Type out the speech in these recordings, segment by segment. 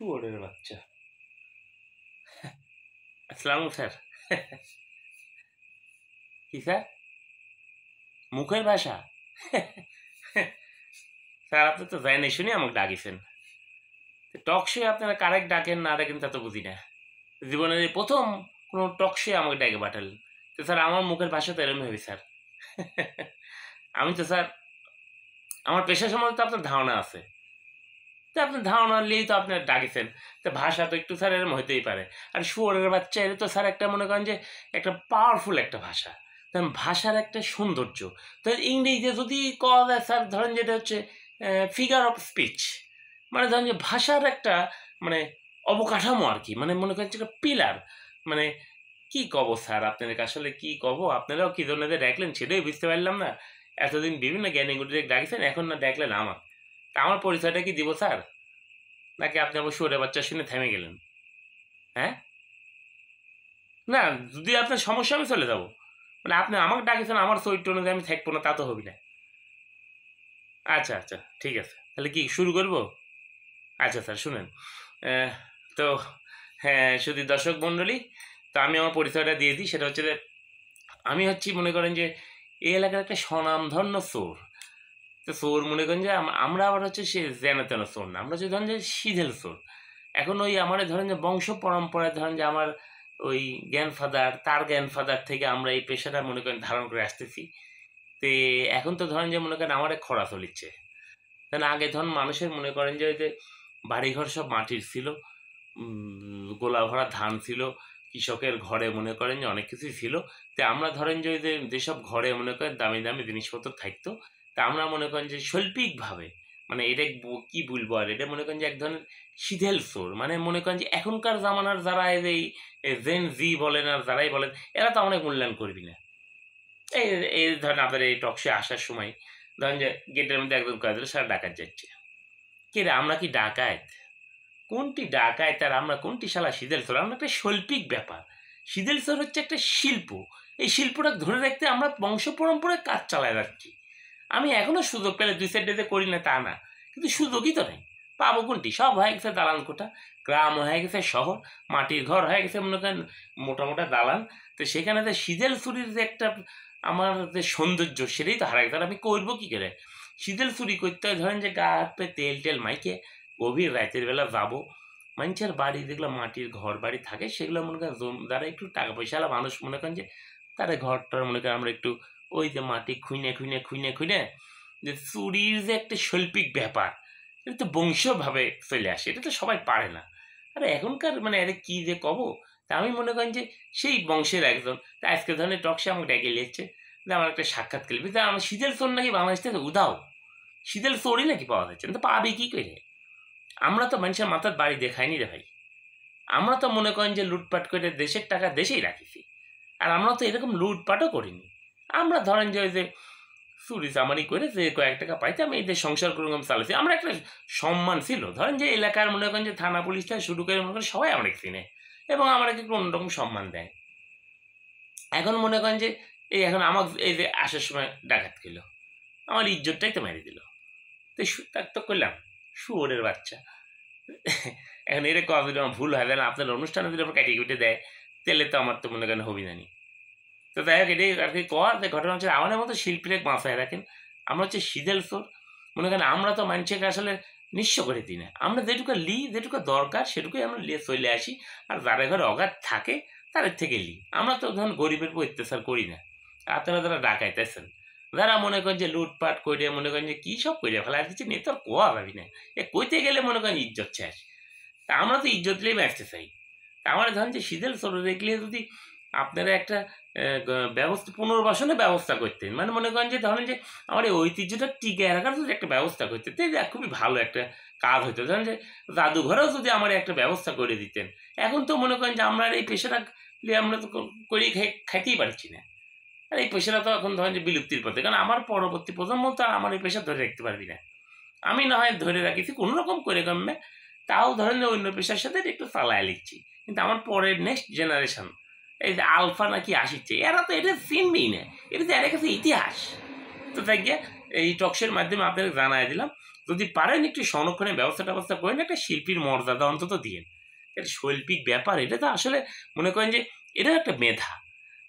শুয়োরের বাচ্চা। আসসালামু স্যার। কি স্যার? মুখের ভাষা? স্যার আপনি তো জানেন শুনি আমাকে ডাকিছেন। টক শোয়ে আপনারা কারেক্ট ডাকেন না ডাকেন তা তো বুঝি না। জীবনের এই প্রথম কোনো টক শোয়ে আমাকে ডাকে পাঠালেন। তো স্যার আমার মুখের ভাষা তো এরকম হবে স্যার। আমি তো স্যার আমার পেশা সম্বন্ধে তো আপনার ধারণা আছে। তো আপনার ধারণা নিয়েই তো আপনার ডাকিছেন। তো ভাষা তো একটু স্যার এরকম হইতেই পারে। আর শুয়োরের বাচ্চা এটা তো স্যার একটা মনে করেন যে একটা পাওয়ারফুল একটা ভাষা। কারণ ভাষার একটা সৌন্দর্য। তো ইংরেজিতে যদি কওয়া যায় স্যার ধরেন যেটা হচ্ছে ফিগার অফ স্পিচ। মানে ধরেন যে ভাষার একটা মানে অবকাঠামো আর কি। মানে মনে করেন যে একটা পিলার। মানে কি কব স্যার আপনাদেরকে আসলে কি কব? আপনারাও কি জন্য যে ডাকলেন সেটাই বুঝতে পারলাম না। এতদিন বিভিন্ন জ্ঞানী গুরুদেরকে ডাকছেন এখন না ডাকলেন আমার। তা আমার পরিচয়টা কি দিব স্যার? নাকি আপনি আবার শুয়োরের বাচ্চা শুনে থেমে গেলেন? হ্যাঁ? না, যদি আপনার সমস্যা আমি চলে যাব। মানে আপনি আমাকে ডাকেছেন আমার চরিত্র অনুযায়ী আমি থাকবো না তা তো হবি না। আচ্ছা, আচ্ছা ঠিক আছে। তাহলে কি শুরু করব? আচ্ছা স্যার শুনেন। আহ, তো হ্যাঁ, শুধু দর্শক মণ্ডলী, তো আমি আমার পরিচয়টা দিয়ে দিই। সেটা হচ্ছে যে আমি হচ্ছি মনে করেন যে এই এলাকার একটা স্বনামধন্য চোর। তো চোর মনে করেন যে আমরা আবার হচ্ছে সে যেন তেন চোর না, আমরা হচ্ছে ধরেন যে সিধেল চোর। এখন ওই আমার ধরেন যে বংশ পরম্পরায় ধরেন যে আমার ওই গ্র্যান্ডফাদার তার গ্র্যান্ডফাদার থেকে আমরা এই পেশাটা মনে করেন ধারণ করে আসতেছি। তে এখন তো ধরেন যে মনে করেন আমার খরা চলিচ্ছে। কারণ আগে ধরুন মানুষের মনে করেন যে ওই যে বাড়িঘর সব মাটির ছিল, গোলা ভরা ধান ছিল, কৃষকের ঘরে মনে করেন যে অনেক কিছুই ছিল। তা আমরা ধরেন যে ওই যে যেসব ঘরে মনে করেন দামি দামি জিনিসপত্র থাকতো, তা আমরা মনে করেন যে শৈল্পিকভাবে মানে এটা কি বলবো আর এটা মনে করেন যে এক ধরনের সিধেল সোর। মানে মনে করেন যে এখনকার জামানার যারা এই জেন জি বলেন আর যারাই বলেন এরা তো অনেক মূল্যায়ন করবি না। এই এই ধরেন আপনার এই টকশে আসার সময় ধরেন যে গেটের মধ্যে একদম কাজ সারা ডাকাত যাচ্ছে। কে রে আমরা কি ডাকাত? কোনটি ডাকায় তার আমরা কোনটি শালা শীতল চোর? আমরা একটা শৈল্পিক ব্যাপার। শীতল চোর হচ্ছে একটা শিল্প। এই শিল্পটা ধরে রাখতে আমরা বংশ পরম্পরায় কাজ চালায় যাচ্ছি। আমি এখনো সুযোগ পেলে দুই সাইড ডেতে করি না তা না, কিন্তু সুযোগই তো নেই। পাবো কোনটি? সব হয়ে গেছে দালান কোঠা, গ্রাম হয়ে গেছে শহর, মাটির ঘর হয়ে গেছে মনে করেন মোটা মোটা দালান। তো সেখানে যে শীতল চুরির যে একটা আমার যে সৌন্দর্য সেটাই তো হারাই গেছে। আর আমি করবো কি করে? শীতল চুরি করতে হয় ধরেন যে গা হাত পায়ে তেল টেল মাইকে গভীর রাতের বেলা যাবো। মানুষের বাড়ি যেগুলো মাটির ঘর বাড়ি থাকে সেগুলো মনে করেন যারা একটু টাকা পয়সাওয়ালা মানুষ মনে করেন যে তারা ঘরটার মনে করেন আমরা একটু ওই যে মাটি খুঁইনে খুঁইনে খুঁইনে খুঁইনে যে চুরির যে একটা শৈল্পিক ব্যাপার এটা তো বংশীয়ভাবে চলে আসে, এটা তো সবাই পারে না। আরে এখনকার মানে আরে কি যে কব। তা আমি মনে করেন যে সেই বংশের একজন। তা আজকে ধরনের টকশে আমাকে ডেকে নিচ্ছে যে আমার একটা সাক্ষাৎ করবি, তা আমার শীতল চোর নাকি বাংলাদেশ থেকে উদাও। শীতল চোরই নাকি পাওয়া যাচ্ছে না, তো পাবি কি করে? আমরা তো মানুষের মাথার বাড়ি দেখাইনি রে ভাই। আমরা তো মনে করেন যে লুটপাট করে দেশের টাকা দেশেই রাখিছি। আর আমরা তো এরকম লুটপাটও করিনি। আমরা ধরেন যে ওই যে চুরি চামারি করে যে কয়েক টাকা পাইতাম এই যে সংসার করলাম চালাইছি। আমরা একটা সম্মান ছিল ধরেন যে এলাকার মনে করেন যে থানা পুলিশ থেকে শুরু করে মনে করেন সবাই অনেক চিনে এবং আমাকে একটু অন্যরকম সম্মান দেয়। এখন মনে করেন যে এই এখন আমার এই যে আসার সময় ডাকাত খেল, আমার ইজ্জতটাই তো মেরে দিল। তো তার তো করলাম শুয়োরের বাচ্চা। এখন এটা কবে যদি আমার ভুল হয় না আপনার অনুষ্ঠানে যদি আমার কাটিয়ে কুটে দেয় তাহলে তো আমার তো মনে করেন হবি না নি। তো যাই হোক এটাই আর কি কর যে ঘটনা হচ্ছে আমাদের মতো শিল্পীরা বাঁচায় রাখেন। আমরা হচ্ছে শীতল চোর। মনে করেন আমরা তো মানুষকে আসলে নিঃস্ব করে দিই না, আমরা যেটুকু লিই যেটুকু দরকার সেটুকুই আমরা নিয়ে চলে আসি। আর যারা ঘরে অগাধ থাকে তাদের থেকে লিই। আমরা তো ধরুন গরিবের উপর অত্যাচার করি না। আপনারা যারা ডাকাইতেছেন যারা মনে করেন যে লুটপাট করে মনে করেন যে কী সব করে ফেলা কিছু নেই তোর কোয়া ভাবি না। এ কইতে গেলে মনে করেন ইজ্জত শেষ। তা আমরা তো ইজ্জত নিয়ে বাঁচতে চাই। তা আমরা ধরেন যে শীতল চোর দেখলে যদি আপনারা একটা ব্যবস্থা পুনর্বাসনের ব্যবস্থা করতেন, মানে মনে করেন যে ধরেন যে আমার এই ঐতিহ্যটা টিকিয়ে রাখার যদি একটা ব্যবস্থা করতেন তাহলে খুবই ভালো একটা কাজ হতো। ধরেন যে জাদুঘরেও যদি আমার একটা ব্যবস্থা করে দিতেন। এখন তো মনে করেন যে আমরা এই পেশাটা আমরা তো করেই খাইতেই পারছি না। আর এই পেশাটা তো এখন ধরেন যে বিলুপ্তির পথে, কারণ আমার পরবর্তী প্রজন্ম তো আর আমার এই পেশা ধরে রাখতে পারবি না। আমি না হয় ধরে রাখিছি কোনো রকম করে কমবে, তাও ধরেন যে অন্য পেশার সাথে একটু চালায় লিখছি। কিন্তু আমার পরের নেক্সট জেনারেশন এই যে আলফা নাকি আসছে এরা তো এটা চিনবেই না। এটা তো এর কাছে ইতিহাস। তো তাই গিয়ে এই টকশের মাধ্যমে আপনাদের জানাই দিলাম, যদি পারেন একটু সংরক্ষণের ব্যবস্থা করেন, একটা শিল্পীর মর্যাদা অন্তত দিয়েন। এটা শৈল্পিক ব্যাপার, এটা তো আসলে মনে করেন যে এটাও একটা মেধা,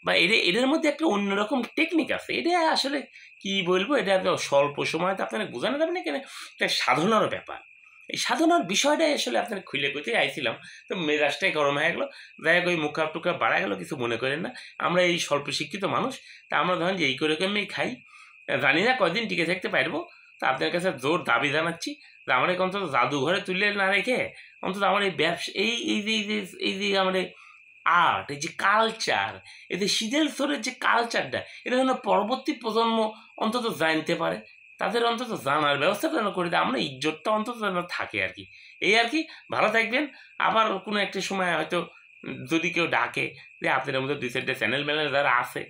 বা এটার মধ্যে একটা অন্যরকম টেকনিক আছে। এটা আসলে কি বলবো, এটা স্বল্প সময় তো আপনাকে বোঝানো যাবে না, কেন একটা সাধনারও ব্যাপার। এই সাধনার বিষয়টাই আসলে আপনার খুলে খুঁজে আইছিলাম, তো মেজাজটাই গরম হয়ে গেলো। যাই হোক, ওই মুখা টুকা বাড়া গেলো, কিছু মনে করেন না। আমরা এই স্বল্প শিক্ষিত মানুষ, তা আমরা ধরেন যে এই করে আমি খাই, জানি না কয়দিন টিকে থাকতে পারবো। তা আপনার কাছে জোর দাবি জানাচ্ছি যে আমার অন্তত জাদুঘরে তুলে না রেখে অন্তত আমার এই ব্যবসা, এই যে আমাদের আর্ট, এই যে কালচার, এই যে শীতের স্তরের যে কালচারটা, এটা যেন পরবর্তী প্রজন্ম অন্তত জানতে পারে, তাদের অন্তত জানার ব্যবস্থা যেন করে দেয়, আমরা ইজ্জতটা অন্তত যেন থাকে আর কি। এই আর কি। ভালো থাকবেন। আবার কোনো একটা সময় হয়তো যদি কেউ ডাকে যে আপনাদের মধ্যে 2-4টা চ্যানেল ম্যানেল যারা আছে,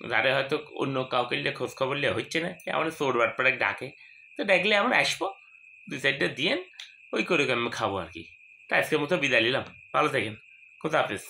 যারা হয়তো অন্য কাউকে নিয়ে খোঁজ খবর নিয়ে হচ্ছে না, আমরা চোর বাটপাড়ে ডাকে, তো ডাকলে আমরা আসবো, 2-4টা দিয়েন, ওই করে আমি খাবো আর কি। তা আজকের মতো বিদায় নিলাম। ভালো থাকেন। খোদা হাফেজ।